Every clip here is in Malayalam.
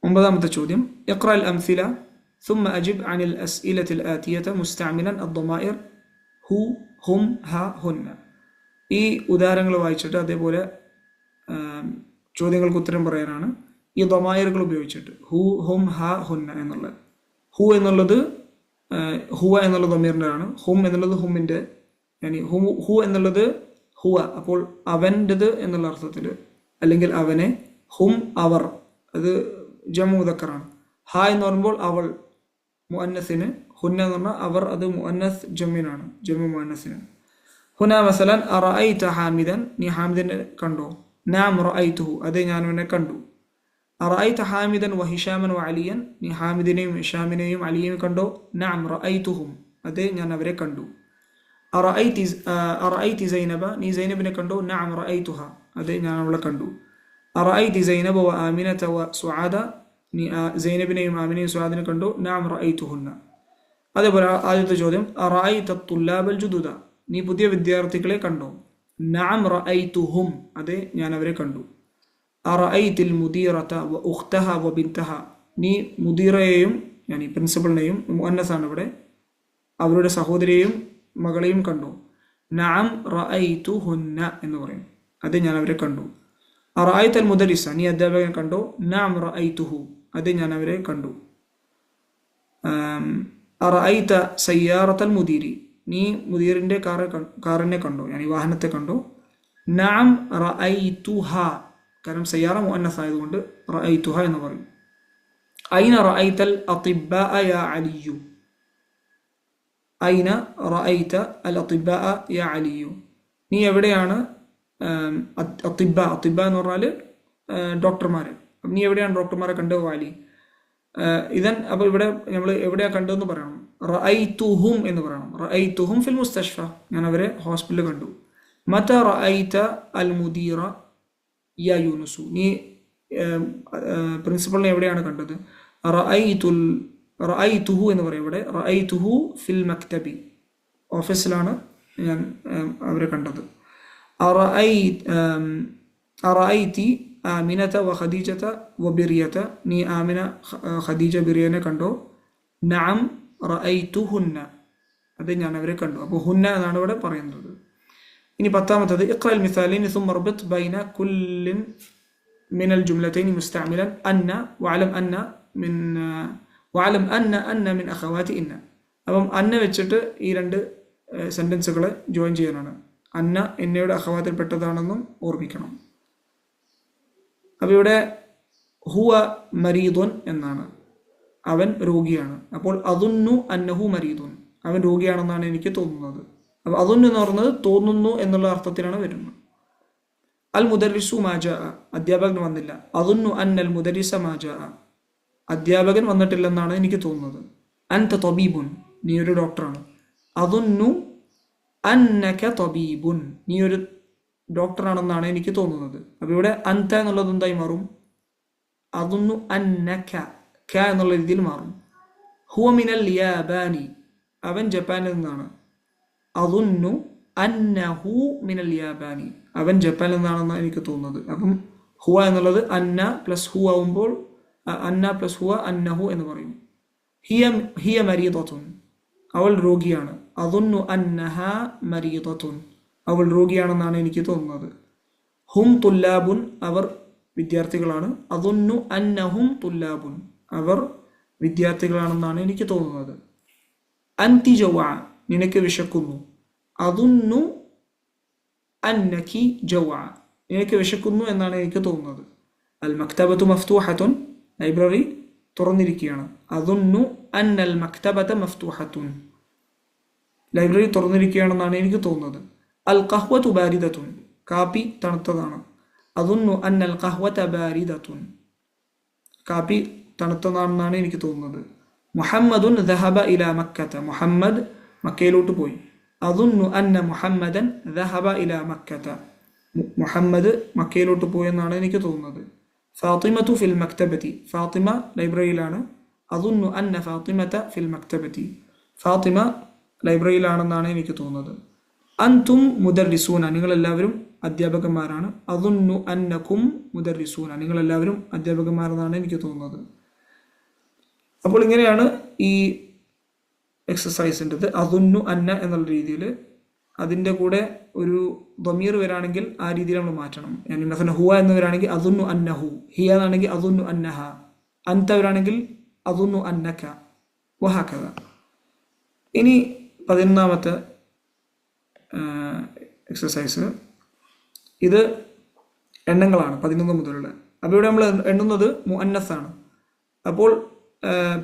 ഒമ്പതാമത്തെ ചോദ്യം ഇഖ്റ അൽ അംസില ثم أجب عن الأسئلة الآتية مستعملا الضمائر هو هم ها هن. ഈ ഉദാഹരണങ്ങൾ വായിച്ചിട്ട് അതേപോലെ ചോദ്യങ്ങൾക്ക് ഉത്തരം പറയാനാണ് ഈ ദമായറുകൾ ഉപയോഗിച്ചിട്ട് ഹു ഹും ഹ ഹുന്ന എന്നുള്ളത്. ഹു എന്നുള്ളത് ഹുവ എന്നുള്ള ദമീറിൻ്റെ ആണ്. ഹും എന്നുള്ളത് ഹുമിൻ്റെ, ഹു എന്നുള്ളത് ഹുവ അപ്പോൾ അവൻ്റെത് എന്നുള്ള അർത്ഥത്തിൽ, അല്ലെങ്കിൽ അവനെ, ഹും അവർ അത് ജമു മുദക്കറാണ്. ഹ എന്ന് പറയുമ്പോൾ അവൾ മുഅന്നസിന്, ഹുന്ന എന്ന് പറഞ്ഞാൽ അവർ അത് മുഅന്നസ് ജമ്മിനാണ്, ജമ്മു മുഅന്നസിന്. ഹുന മസലൻ അറഅയ്ത ഹാമിദൻ, നീ ഹാമിദിനെ കണ്ടോ? നാം റഅയ്തുഹു, അതെ ഞാൻ അവനെ കണ്ടു. അറഅയ്ത ഹാമിദൻ വ ഹിഷാമൻ വ അലിയൻ, നീ ഹാമിദിനെയും ഹിഷാമിനെയും അലിയെയും കണ്ടോ? നാം റഅയ്തുഹും, അതെ ഞാൻ അവരെ കണ്ടു. അറഅയ്തി സൈനബ, നീ സൈനബിനെ കണ്ടോ? നാം റഅയ്തുഹ, അതെ ഞാൻ അവളെ കണ്ടു. അറഅയ്തി സൈനബ വ ആമിനത വ സുആദ, നീ സൈനബിനെയും ആമിനെയും സുആദിനെ കണ്ടോ? നാം റഅയ്തുഹുന്ന. അതേപോലെ ആദ്യത്തെ ചോദ്യം അറഅയ്ത തുല്ലാബൽ ജുദുദ, നീ പുതിയ വിദ്യാർത്ഥികളെ കണ്ടോ? നാം റഅയ്തുഹും, അതെ ഞാൻ അവരെ കണ്ടു. അറഅയ്തിൽ മുദീറത വ ഉഖ്തഹ വ ബിൻതഹ, നീ മുദീറയെയും പ്രിൻസിപ്പളിനെയും, മുഅന്നസാണ് ഇവിടെ, അവരുടെ സഹോദരിയെയും മകളെയും കണ്ടു. നാം റഅയ്തുഹുന്ന എന്ന് പറയും, അതെ ഞാൻ അവരെ കണ്ടു. അറഅയ്തൽ മുദരിസ, നീ അധ്യാപകനെ കണ്ടോ? നാം റഅയ്തുഹു, അതെ ഞാൻ അവരെ കണ്ടു. അറഅയ്ത സയ്യാറത്തൽ മുദീരി, നീ മുദീറിൻ്റെ കാറിനെ കണ്ടോ? വാഹനത്തെ കണ്ടോ? നാം റഅയ്തുഹ, കാരണം സയ്യാറ മുഅന്നസ് ആയതുകൊണ്ട് റഅയ്തുഹ എന്ന് പറയും. ഐന റഅയ്തൽ അത്തിബ്ബാഅ യാ അലിയു, ഐന റഅയ്ത അൽ അത്തിബ്ബാഅ യാ അലിയു, നീ എവിടെയാണ് അത്തിബ്ബ, അത്തിബ്ബ എന്ന് പറഞ്ഞാൽ ഡോക്ടർമാർ, നീ എവിടെയാണ് ഡോക്ടർമാരെ കണ്ടോ വാലി? അപ്പോൾ ഇവിടെ നമ്മൾ എവിടെയാണ് കണ്ടതെന്ന് പറയണം. റഅയ്തുഹും എന്ന് പറയണം. റഅയ്തുഹും ഫിൽ മുസ്തഷ്ഫ, ഞാൻ അവരെ ഹോസ്പിറ്റലിൽ കണ്ടു. മത റഅയ്ത അൽ മുദീറ യാ യൂനുസു, നീ പ്രിൻസിപ്പളിനെ എവിടെയാണ് കണ്ടത്? റഅയ്തുഹു എന്ന് പറയും ഇവിടെ. റഅയ്തുഹു ഫിൽ മക്തബി, ഓഫീസിലാണ് ഞാൻ അവരെ കണ്ടത്. അറഅയ്തി ആമിനത വ ഖദീജത വ ബിറിയത, നീ ആമിന, ഖദീജ, ബിറിയനെ കണ്ടോ? നഅം റഅയ്തുഹുന്ന, അതെ ഞാൻ അവരെ കണ്ടു. അപ്പോൾ ഹുന്ന എന്നാണ് ഇവിടെ പറയുന്നത്. ഇനി പത്താമത്തത് ഇഖ്റൽ മിസാലൈനി സുമ്മ റബിത് ബൈന കുല്ലിൻ മിനൽ ജുംലതൈനി മുസ്തഅമിലൻ അന്ന വഅലം അന്ന മിൻ അഖവാതി ഇന്ന. അപ്പം അന്ന വെച്ചിട്ട് ഈ രണ്ട് സെൻറ്റൻസുകളെ ജോയിൻ ചെയ്യാനാണ്. അന്ന എന്നയുടെ അഖവാത്തിൽപ്പെട്ടതാണെന്നും ഓർമ്മിക്കണം. അപ്പോൾ ഇവിടെ ഹുവ മരീദുൻ എന്നാണ്, അവൻ രോഗിയാണ്. അപ്പോൾ അദുന്നു അന്നഹു മരീദുൻ, അവൻ രോഗിയാണെന്നാണ് എനിക്ക് തോന്നുന്നത്. അപ്പോൾ അദുന്നു എന്ന് പറയുന്നത് തോന്നുന്നു എന്നുള്ള അർത്ഥത്തിലാണ് വരുന്നത്. അൽ മുദരിസു മാജാ, അധ്യാപകൻ വന്നില്ല. അദുന്നു അന്നൽ മുദരിസ മാജാ, അധ്യാപകൻ വന്നിട്ടില്ലെന്നാണ് എനിക്ക് തോന്നുന്നത്. അൻത തബീബുൻ, നീ ഒരു ഡോക്ടറാണ്. അദുന്നു അന്നക തബീബുൻ, നീ ഒരു ഡോക്ടറാണെന്നാണ് എനിക്ക് തോന്നുന്നത്. അപ്പോൾ ഇവിടെ അൻത എന്നുള്ളത് എന്തായി മാറും? അദുന്നു അന്നക, ക എന്നുള്ള രീതിയിൽ മാറും. ഹുവ മിനൽ യാബാനി, അവൻ ജപ്പാനിൽ നിന്നാണ്. അദുന്നു അന്നഹു മിനൽ യാബാനി, അവൻ ജപ്പാനിൽ നിന്നാണെന്നാണ് എനിക്ക് തോന്നുന്നത്. അപ്പം ഹുവ എന്നുള്ളത് അന്ന പ്ലസ് ഹു ആവുമ്പോൾ അന്ന പ്ലസ് ഹുവ അന്നഹു എന്ന് പറയും. ഹിയ മരീദത്തുൻ, അവൾ രോഗിയാണ്. അദുന്നു അന്നഹ മരീദത്തുൻ, അവൾ രോഗിയാണെന്നാണ് എനിക്ക് തോന്നുന്നത്. ഹും തുല്ലാബുൻ, അവർ വിദ്യാർത്ഥികളാണ്. അദുന്നു അന്നഹും തുല്ലാബുൻ, അവർ വിദ്യാർത്ഥികളാണെന്നാണ് എനിക്ക് തോന്നുന്നത്. അൻതി ജവാ, നിനക്ക് വിശക്കുന്നു. അദുന്നു അന്നകി ജവാ, നിനക്ക് വിശക്കുന്നു എന്നാണ് എനിക്ക് തോന്നുന്നത്. അൽ മക്തബത്തു മഫ്തൂഹത്തുൻ, ലൈബ്രറി തുറന്നിരിക്കുകയാണ്. അദുന്നു അന്നൽ മക്തബത മഫ്തൂഹത്തുൻ, ലൈബ്രറി തുറന്നിരിക്കുകയാണെന്നാണ് എനിക്ക് തോന്നുന്നത്. അൽ ഖഹ്വതു ബാരിദത്തുൻ, കാപ്പി തണുത്തതാണ്. അദുന്നു അന്നൽ ഖഹ്വത ബാരിദത്തുൻ, കാപ്പി തണുത്തതാണെന്നാണ് എനിക്ക് തോന്നുന്നത്. മുഹമ്മദുൻ ദഹബ ഇല മക്കത, മുഹമ്മദ് മക്കയിലോട്ട് പോയി. അദുന്നു അന്ന മുഹമ്മദൻ ദഹബ ഇല മക്കത, മുഹമ്മദ് മക്കയിലോട്ട് പോയെന്നാണ് എനിക്ക് തോന്നുന്നത്. ഫാത്തിമത്തു ഫിൽ മക്തബത്തി, ഫാത്തിമ ലൈബ്രറിയിലാണ്. അദുന്നു അന്ന ഫാത്തിമത ഫിൽ മക്തബത്തി, ഫാത്തിമ ലൈബ്രറിയിലാണെന്നാണ് എനിക്ക് തോന്നുന്നത്. അൻതും മുദർരിസൂന, നിങ്ങളെല്ലാവരും അധ്യാപകന്മാരാണ്. അദുന്നു അന്നകും മുദർരിസൂന, നിങ്ങളെല്ലാവരും അധ്യാപകന്മാരെന്നാണ് എനിക്ക് തോന്നുന്നത്. അപ്പോൾ ഇങ്ങനെയാണ് ഈ എക്സസൈസിൻ്റെത്. അദുന്നു അന്ന എന്നുള്ള രീതിയിൽ അതിൻ്റെ കൂടെ ഒരു ദമീർ വരാണെങ്കിൽ ആ രീതിയിൽ നമ്മൾ മാറ്റണം. ഞാൻ مثلا ഹുവ എന്ന് വരാണെങ്കിൽ അദുന്നു അന്നഹു, ഹിയ എന്നാണെങ്കിൽ അദുന്നു അന്നഹ, അൻത വരാണെങ്കിൽ അദുന്നു അന്നക വഹകദ. ഇനി 11ാമത്തെ എക്സസൈസ്, ഇത് എണ്ണങ്ങളാണ് 11 മുതലുള്ള. അപ്പോൾ ഇവിടെ നമ്മൾ എണ്ണുന്നത് മുഅന്നസാണ്. അപ്പോൾ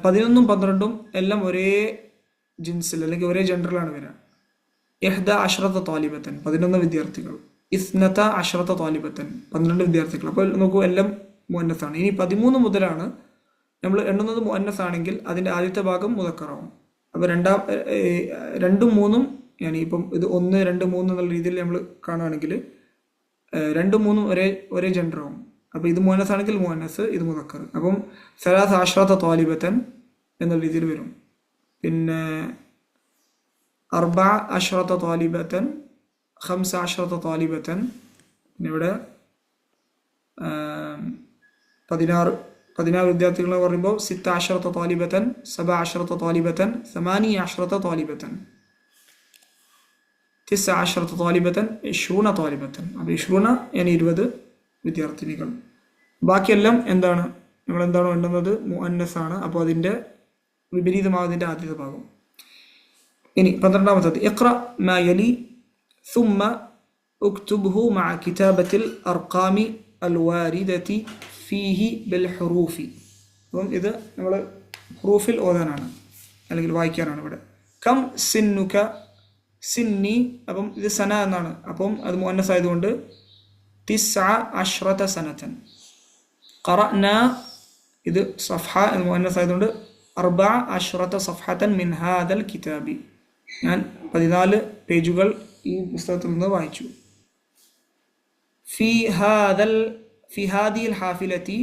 11ഉം 12ഉം എല്ലാം ഒരേ ജിൻസിൽ അല്ലെങ്കിൽ ഒരേ ജെൻഡറിലാണ് വരിക. 11 താലിബത്തൻ 11 വിദ്യാർത്ഥികൾ, 12 താലിബത്തൻ 12 വിദ്യാർത്ഥികൾ. അപ്പോൾ നോക്കൂ, എല്ലാം മുഅന്നസാണ്. ഇനി 13 മുതലാണ് നമ്മൾ എണ്ണുന്നത്. മുഅന്നസാണെങ്കിൽ അതിൻ്റെ ആദ്യത്തെ ഭാഗം മുദക്കറാവും. അപ്പോൾ 2ഉം 3ഉം ഇപ്പം ഇത് 1, 2, 3 എന്നുള്ള രീതിയിൽ നമ്മൾ കാണുകയാണെങ്കിൽ 2ഉം 3ഉം ഒരേ ജെൻഡറാവും. അപ്പോൾ ഇത് മുഅന്നസാണെങ്കിൽ മുഅന്നസ്, ഇത് മുദക്കർ. അപ്പം 13 താലിബത്തൻ എന്നുള്ള രീതിയിൽ വരും. പിന്നെ 14 താലിബത്തൻ, 15 താലിബത്തൻ. പിന്നെ ഇവിടെ 16 വിദ്യാർത്ഥികൾ എന്ന് പറയുമ്പോൾ 16 താലിബത്തൻ, 17 താലിബത്തൻ, 18 താലിബത്തൻ, 19 താലിബത്തൻ, 20 താലിബത്തൻ. അപ്പോൾ 20 വിദ്യാർത്ഥിനികൾ. ബാക്കിയെല്ലാം എന്താണ്, നമ്മൾ എന്താണോ എണ്ണുന്നത് മുഅന്നസാണ്. അപ്പോൾ അതിൻ്റെ വിപരീതമാകുന്നതിൻ്റെ ആദ്യത്തെ ഭാഗം. ഇനി 12ാമത്തത്, ഇഖ്റ മാ യലി ثم اكتبه مع كتابة الأرقام الواردة فيه بالحروف. അപ്പം ഇത് നമ്മൾ ഹുറൂഫിൽ ഓതാനാണ് അല്ലെങ്കിൽ വായിക്കാനാണ്. ഇവിടെ കം സിന്നുക, സിന്നി, അപ്പം ഇത് സന എന്നാണ്. അപ്പം അത് മുഅന്നസ് ആയതുകൊണ്ട് 19 സനതൻ. ഖറഅന, ഇത് സഫഹ മുഅന്നസ് ആയതുകൊണ്ട് 14 സഫഹതൻ മിൻ ഹാദൽ കിതാബി. ഞാൻ 14 പേജുകൾ ഈ പുസ്തകത്തിൽ നിന്ന് വായിച്ചു. ഫി ഹാദിൽ ഹാഫിലത്തി,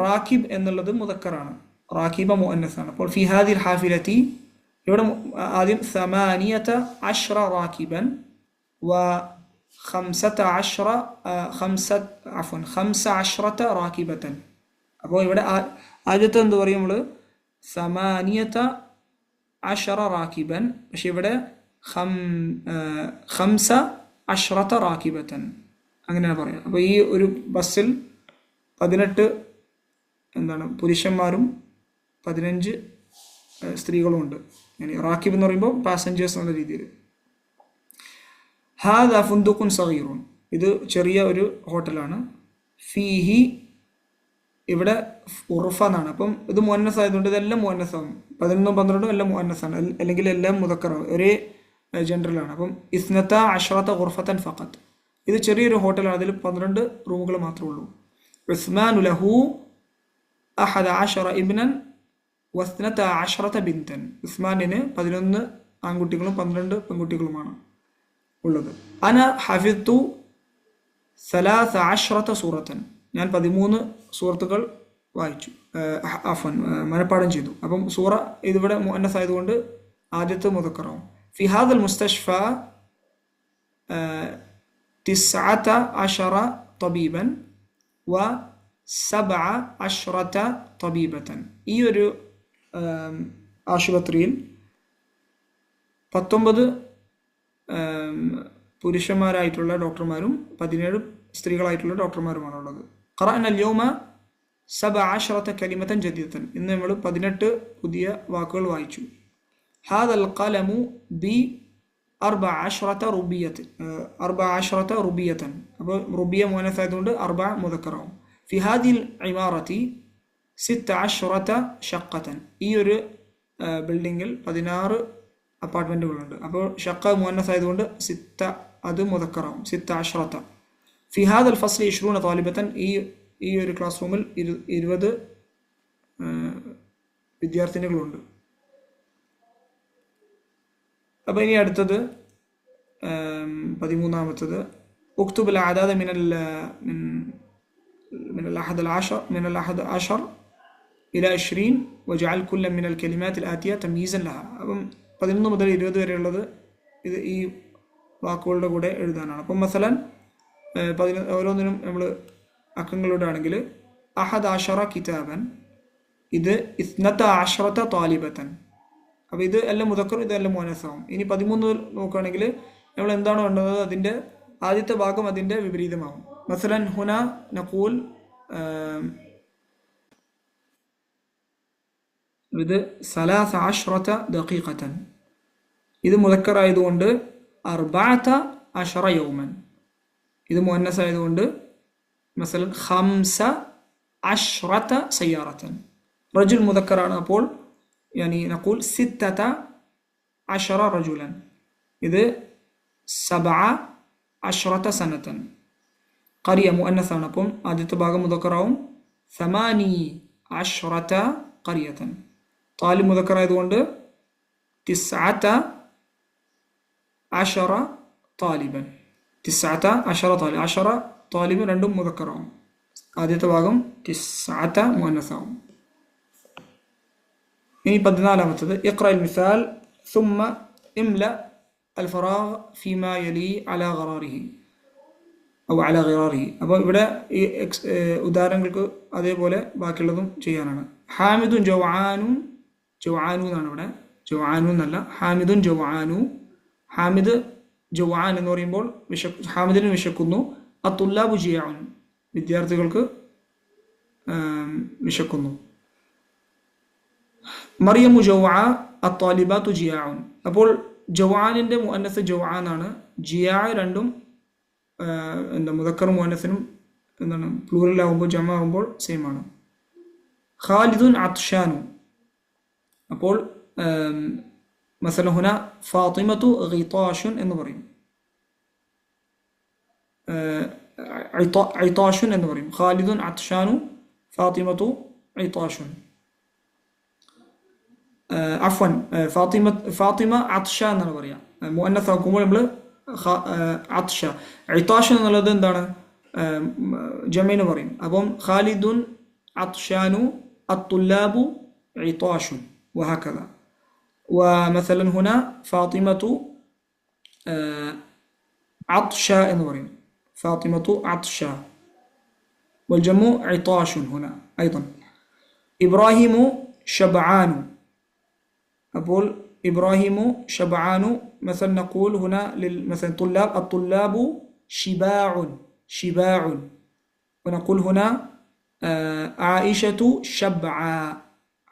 റാക്കിബ് എന്നുള്ളത് മുദക്കറാണ്, റാക്കിബ മുഅന്നസാണ്. അപ്പോൾ ഫി ഹാദിൽ ഹാഫിലത്തി, ഇവിടെ ആദ്യം 18 റാക്കിബൻ വ 15 റാക്കിബത്തൻ. അപ്പോൾ ഇവിടെ ആദ്യത്തെ എന്ത് പറയും നമ്മൾ 18 റാക്കിബൻ, പക്ഷെ ഇവിടെ 15 റാക്കിബത്തൻ അങ്ങനെയാണ് പറയുക. അപ്പോൾ ഈ ഒരു ബസ്സിൽ 18 പുരുഷന്മാരും 15 സ്ത്രീകളും ഉണ്ട്. റാക്കിബ് എന്ന് പറയുമ്പോൾ പാസഞ്ചേഴ്സ് എന്നുള്ള രീതിയിൽ. ഹാദ ഫുന്ദുഖുൻ സഗീറുൻ, ഇത് ചെറിയ ഒരു ഹോട്ടലാണ്. ഫീഹി, ഇവിടെ ഉർഫ എന്നാണ്. അപ്പം ഇത് മുഅന്നസ് ആയതുകൊണ്ട് ഇതെല്ലാം മുഅന്നസാവും. 11ഉം 12ഉം എല്ലാം മുഅന്നസാണ്, അല്ലെങ്കിൽ എല്ലാം മുദക്കറാവും, ഒരേ ജെൻഡറിലാണ്. അപ്പം 12 ഗുർഫത്തൻ ഫഖത്ത്, ഇത് ചെറിയൊരു ഹോട്ടലാണ്, അതിൽ 12 റൂമുകൾ മാത്രമേ ഉള്ളൂ. ഉസ്മാനു ലഹു 11 ഇബ്നൻ വ 12 ബിൻതൻ, ഉസ്മാനിന് 11 ആൺകുട്ടികളും 12 പെൺകുട്ടികളുമാണ് ഉള്ളത്. അന ഹഫിദ്തു 13 സൂറത്തൻ, ഞാൻ 13 സൂറത്തുകൾ വായിച്ചു, മനപ്പാഠം ചെയ്തു. അപ്പം സൂറ ഇതിവിടെ മുഅന്നസ് ആയതുകൊണ്ട് ആദ്യത്തെ മുദക്കറാവും. ഫി ഹാദൽ മുസ്തഷ്ഫ 19 തബീബൻ വ 17 തബീബത്തൻ, ഈ ഒരു ആശുപത്രിയിൽ 19 പുരുഷന്മാരായിട്ടുള്ള ഡോക്ടർമാരും 17 സ്ത്രീകളായിട്ടുള്ള ഡോക്ടർമാരുമാണുള്ളത്. ഖറഅന അൽയൗമ 17 കലിമത്തൻ ജദീദത്തൻ, ഇന്ന് നമ്മൾ 18 പുതിയ വാക്കുകൾ വായിച്ചു. ഹാദൽ ഖലമു ബി 14 റുബിയത്തൻ, അപ്പോൾ റുബിയ മുഅന്നസ് ആയതുകൊണ്ട് 4 മുദക്കറാവും. ഫി ഹാദിൽ ഇമാറത്തി 16 ഷഖത്തൻ, ഈ ഒരു ബിൽഡിങ്ങിൽ 16 അപ്പാർട്ട്മെൻറ്റുകളുണ്ട്. അപ്പോൾ ഷഖ മുഅന്നസ് ആയതുകൊണ്ട് 6 അത് മുദക്കറാവും, 16. ഫി ഹാദൽ ഫസ്ലി 20 താലിബത്തൻ, ഈ ഒരു ക്ലാസ് റൂമിൽ 20 വിദ്യാർത്ഥിനികളുണ്ട്. അപ്പോൾ ഇനി അടുത്തത് 13ാമത്തത്, ഉക്തുബ് അഅദാദ من الأحد عشر إلى 20 وجعل كل من الكلمات الآتية تمييزا لها. അപ്പം 11 മുതൽ 20 വരെയുള്ളത് ഇത് ഈ വാക്കുകളുടെ കൂടെ എഴുതാനാണ്. അപ്പം മസലൻ ഓരോന്നിനും നമ്മൾ അക്കങ്ങളോടെ ആണെങ്കിൽ 11 കിതാബൻ, ഇത് ഇസ്നത്ത ആശ്രത താലിബത്തൻ. അപ്പോൾ ഇത് എല്ലാം മുദക്കർ, ഇതെല്ലാം മുഅന്നസാവും. ഇനി 13 നോക്കുകയാണെങ്കിൽ നമ്മൾ എന്താണ് വേണ്ടത്, അതിൻ്റെ ആദ്യത്തെ ഭാഗം അതിൻ്റെ വിപരീതമാവും. മസലൻ ഹുന നഖൂൽ, ഇത് 13 ദഖീഖത്തൻ. ഇത് മുദക്കർ ആയതുകൊണ്ട് 14 യൗമൻ. ഇത് മുഅന്നസ് ആയതുകൊണ്ട് മസലൻ 15 സയ്യാറത്തൻ. റജുൽ മുദക്കറാണ്, അപ്പോൾ യാനി നഖൂൽ 16 റജുലൻ. ഇത് 17 സനത്തൻ. ഖറിയ മുഅന്നസാണ്, അപ്പം ആദ്യത്തെ ഭാഗം മുദക്കറാവും 18 ഖറിയത്തൻ. താലിബ് മുദക്കർ ആയതുകൊണ്ട് 19 താലിബൻ. 19 താലിബ്, 10 താലിബ് രണ്ടും മുദക്കറാവും. ആദ്യത്തെ ഭാഗം 9 മുഅന്നസാവും. ഇനി 14 ഇഖ്റഅൽ മിസാൽ ثم املأ الفراغ فيما يلي على غراره أو على غراره. അപ്പോൾ ഇവിടെ ഈ ഉദാഹരണങ്ങൾക്ക് അതേപോലെ ബാക്കിയുള്ളതും ചെയ്യാനാണ്. ഹാമിദുൻ ജൗആനു, ജൗആനു എന്നാണ് ഇവിടെ, ജൗആനു എന്നല്ല, ഹാമിദുൻ ജൗആനു. ഹാമിദ് ജൗആൻ എന്ന് പറയുമ്പോൾ ഹാമിദിന് വിശക്കുന്നു. അത്തുല്ലാബു ജിയാഉൻ, വിദ്യാർത്ഥികൾക്ക് വിശക്കുന്നു. മറിയമു ജൗആ അത്താലിബാത്തു ജിയാഉൻ. അപ്പോൾ ജൗആനിൻ്റെ മുഅന്നസ് ജൗആനാണ്, ജിയാ രണ്ടും എന്താ മുദക്കർ മുഅന്നസിനും എന്താണ് പ്ലൂറലാകുമ്പോൾ ജമ ആകുമ്പോൾ സെയിം ആണ്. ഖാലിദുൻ അത്ഷാനു. അപ്പോൾ മസല ഹുന ഫാത്തിമത്തു ഗിതാഷുൻ എന്ന് പറയും, ഐതാഷുൻ എന്ന് പറയും. ഖാലിദുൻ അത്ഷാനു, ഫാത്തിമത്തു ഐതാഷുൻ. അഫ്വൻ, ഫാത്തിമ അത്ഷ എന്നാണ് പറയുക. മുഅന്നസ് ആക്കുമ്പോൾ നമ്മൾ അത്ഷ. ഐതാഷ് എന്നുള്ളത് എന്താണ്, ജമീന് പറയും. അപ്പം ഖാലിദുൻ അത്ഷാനു അത്തുല്ലാബു ഐതാഷുൻ വഹക്കദ. ومثلا هنا فاطمة عطشة എന്ന് പറയും, فاطمة عطشة والجمع عطاش هنا أيضا. إبراهيم شبعان. أقول إبراهيم شبعان. مثلا نقول هنا مثلا طلاب، الطلاب شباع، شباع. ونقول هنا عائشة شبعا.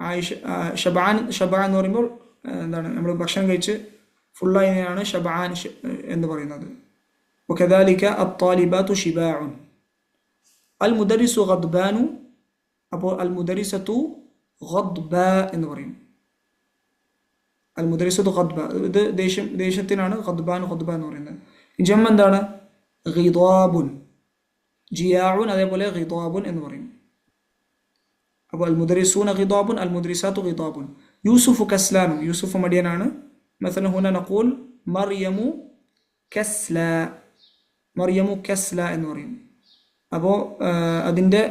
عائشة شبعان. شبعان എന്ന് പറയുമ്പോൾ എന്താണ്, നമ്മൾ ഭക്ഷണം കഴിച്ച് ഫുള്ളായതിനാണ് ഷബആൻ എന്ന് പറയുന്നത്. وكذلك الطالبات شباع. المدرس غضبان. അപ്പോൾ المدرسة غضباء എന്ന് പറയും. المدرسة غضباء, ഇത് ദേശത്തിനാണ് غضبان غضباء എന്ന് പറയുന്നത്. ജം എന്താണ്, غضاب. ജിയാഉൻ അതേപോലെ غضاب എന്ന് പറയും. അപ്പോൾ المدرسون غضاب المدرسات غضاب. യൂസുഫ് കസ്ലാൻ, യൂസുഫ് മടിയനാണ്. مثلا هنا نقول مريم كسلا. മറിയമു കസ്ല എന്ന് പറയും. അപ്പോൾ അതിൻ്റെ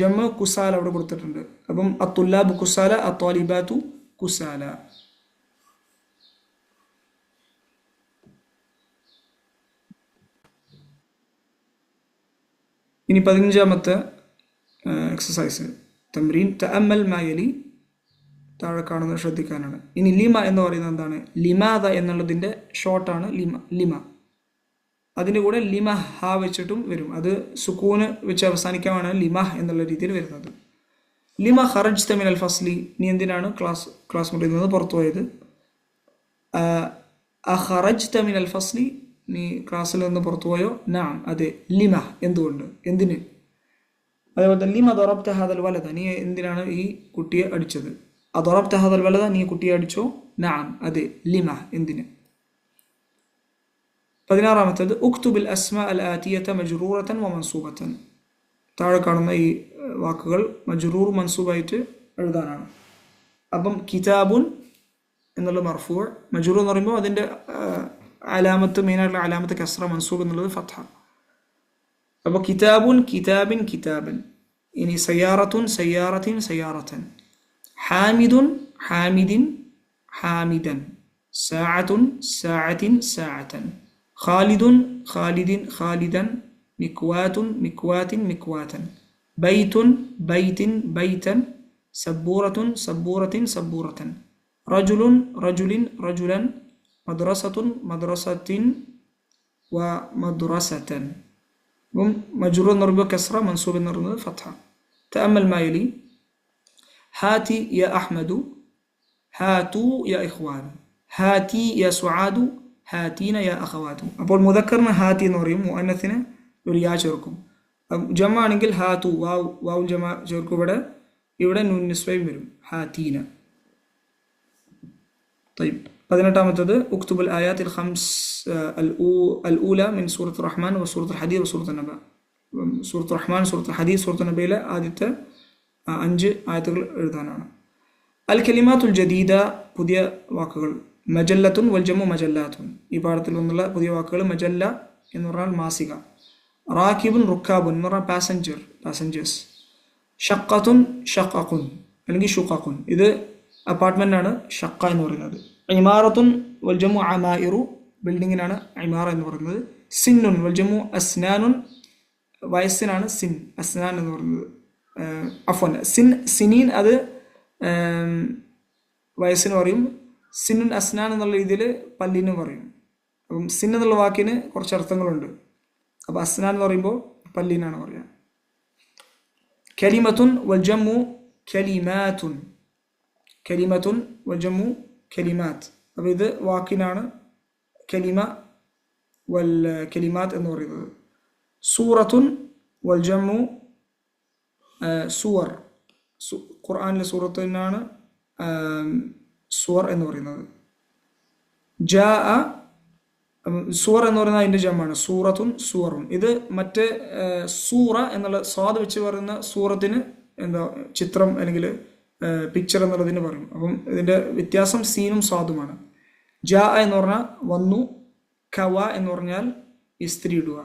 ജമ കുസാല അവിടെ കൊടുത്തിട്ടുണ്ട്. അപ്പം അത്തുല്ലാബു കുസാല, അത്താലിബാത്തു കുസാല. ഇനി 15ാമത്തെ എക്സസൈസ് തംരീൻ തഅമ്മൽ മാ യലി, താഴെ കാണുന്നത് ശ്രദ്ധിക്കാനാണ്. ഇനി ലിമ എന്ന് പറയുന്നത് എന്താണ്, ലിമാദ എന്നുള്ളതിൻ്റെ ഷോർട്ടാണ് ലിമ. ലിമ അതിൻ്റെ കൂടെ ലിമ ഹ വെച്ചിട്ടും വരും. അത് സുക്കൂന് വെച്ച് അവസാനിക്കാനാണ് ലിമ എന്നുള്ള രീതിയിൽ വരുന്നത്. ലിമ ഖറജ്ത മിനൽ ഫസ്ലി, നീ എന്തിനാണ് ക്ലാസ് മുറിയിൽ നിന്ന് പുറത്തു പോയത്. അഖറജ്ത മിനൽ ഫസ്ലി, നീ ക്ലാസ്സിൽ നിന്ന് പുറത്തു പോയോ. നഅം, അതെ. ലിമ, എന്തുകൊണ്ട്, എന്തിന്. അതേപോലെ തന്നെ ലിമ ദറബ്ത ഹാദൽ വലദ, നീ എന്തിനാണ് ഈ കുട്ടിയെ അടിച്ചത്. അദറബ്ത ഹാദൽ വലദ, നീ കുട്ടിയെ അടിച്ചോ. നഅം, അതെ. ലിമ, എന്തിന്. 16ാമത്തേത് ഉക്തുബിൽ അസ്മാ അൽ ആതിയത മജ്റൂറതൻ വ മൻസൂബതൻ. താഴെ കാണുന്ന ഈ വാക്കുകൾ മജ്റൂർ മൻസൂബായിട്ട് എഴുതാനാണ്. അപ്പം കിതാബുൻ എന്നുള്ള മർഫൂ, മജ്റൂർ എന്ന് പറയുമ്പോൾ അതിൻ്റെ അലാമത്ത്, മെയിനായിട്ടുള്ള അലാമത്ത് കസ്ര, മൻസൂബ് എന്നുള്ളത് ഫത്ഹ. അപ്പോൾ കിതാബുൻ കിതാബിൻ കിതാബൻ. ഇനി സയ്യാറത്തുൻ സയ്യാറത്തിൻ സയ്യാറത്തൻ. ഹാമിദുൻ ഹാമിദിൻ ഹാമിദൻ. സാഅത്തുൻ സാഅത്തിൻ സാഅത്തൻ. ഖാലിദുൻ ഖാലിദിൻ ഖാലിദൻ. മിക്വാത്തുൻ മിക്വാത്തിൻ മിക്വാത്തൻ. ബൈത്തുൻ ബൈത്തിൻ ബൈത്തൻ സബ്ബൂറത്തുൻ സബ്ബൂറത്തിൻ സബ്ബൂറത്തൻ, റജുലുൻ റജുലിൻ റജുലൻ, മദ്രസത്തുൻ മദ്രസത്തിൻ വ മദ്രസത്തൻ. അപ്പം മജ്റൂർ എന്ന് പറയുമ്പോൾ കസ്റ, മൻസൂബ് എന്ന് പറയുന്നത് ഫത്ഹ. തഅമ്മൽ മാ യലി. ഹാതി യ അഹ്മദു, ഹാതു യ ഇഖ്വാൻ, ഹാതി യ സുആദു, ഹാതീന യ അഖവാതു. അപ്പോൾ മുദക്കറിന് ഹാത്തി എന്ന് പറയും, മുഅന്നസിന് ഒരു യാ ചേർക്കും. ജമ ആണെങ്കിൽ ഹാതു, വാവുൽ ജമ ചേർക്കും. ഇവിടെ നൂൻ നിസ്വയും വരും, ഹാതീന. طيب 18ാമത്തേത് ഉക്തുബുൽ ആയാത്തിൽ ഖംസ് അൽ ഊല മിൻ സൂറത്തുർ റഹ്മാൻ വ സൂറത്തുൽ ഹദീദ് വ സൂറത്തുൻ നബ. സൂറത്തുർ റഹ്മാൻ, സൂറത്തുൽ ഹദീദ്, സൂറത്തുൻ നബയിലെ ആദ്യത്തെ 5 ആയത്തുകൾ എഴുതാനാണ്. അൽ കലിമാത്തുൽ ജദീദ, പുതിയ വാക്കുകൾ. മജല്ലത്തുൻ വൽ ജമു മജല്ലാത്തുൻ, ഈ പാഠത്തിൽ വന്നുള്ള പുതിയ വാക്കുകൾ. മജല്ല എന്ന് പറഞ്ഞാൽ മാസിക. റാക്കിബുൻ റുക്കാബുൻ എന്ന് പറഞ്ഞാൽ പാസഞ്ചേഴ്സ്. ഷക്കത്തുൻ ഷഖഖുൻ അല്ലെങ്കിൽ ഷുഖഖുൻ, ഇത് അപ്പാർട്ട്മെന്റ് ആണ് ഷക്ക എന്ന് പറയുന്നത്. ഇമാറത്തുൻ വൽ ജമു അമായിറു, ബിൽഡിങ്ങിനാണ് ഇമാറ എന്ന് പറയുന്നത്. സിന്നുൻ വൽ ജമു അസ്നാനുൻ, വയസ്സിനാണ് സിൻ, അസ്നാൻ എന്ന് പറയുന്നത്. അഫ്വൻ സിനീൻ അത് വയസ്സിന് പറയും. സിന്നുൻ അസ്നാൻ എന്നുള്ള രീതിയിൽ പല്ലിന് പറയും. അപ്പം സിൻ എന്നുള്ള വാക്കിന് കുറച്ച് അർത്ഥങ്ങളുണ്ട്. അപ്പോൾ അസ്നാൻ എന്ന് പറയുമ്പോൾ പല്ലിനാണ് പറയുക. കലിമത്തുൻ വൽ ജമു കലിമാത്തുൻ, കലിമത്തുൻ വൽ ജമു കലിമാത്ത്. അപ്പോൾ ഇത് വാക്കിനാണ് കലിമ വൽ കലിമാത്ത് എന്ന് പറയുന്നത്. സൂറത്തുൻ വൽ ജമു സുവർ, ഖുർആനിലെ സൂറത്തിനാണ് സുവർ എന്ന് പറയുന്നത്. ജാ സുവർ എന്ന് പറയുന്നത് അതിൻ്റെ ജമാണ്, സൂറത്തുൻ സുവറുൻ. ഇത് മറ്റേ സൂറ എന്നുള്ള സ്വാദ് വെച്ച് പറയുന്ന സൂറത്തിന് എന്താ ചിത്രം അല്ലെങ്കിൽ പിക്ചർ എന്നുള്ളതിന് പറയും. അപ്പം ഇതിൻ്റെ വ്യത്യാസം സീനും സ്വാദുമാണ്. ജാ എന്ന് പറഞ്ഞാൽ വന്നു, കവ എന്ന് പറഞ്ഞാൽ ഇസ്ത്രി ഇടുക.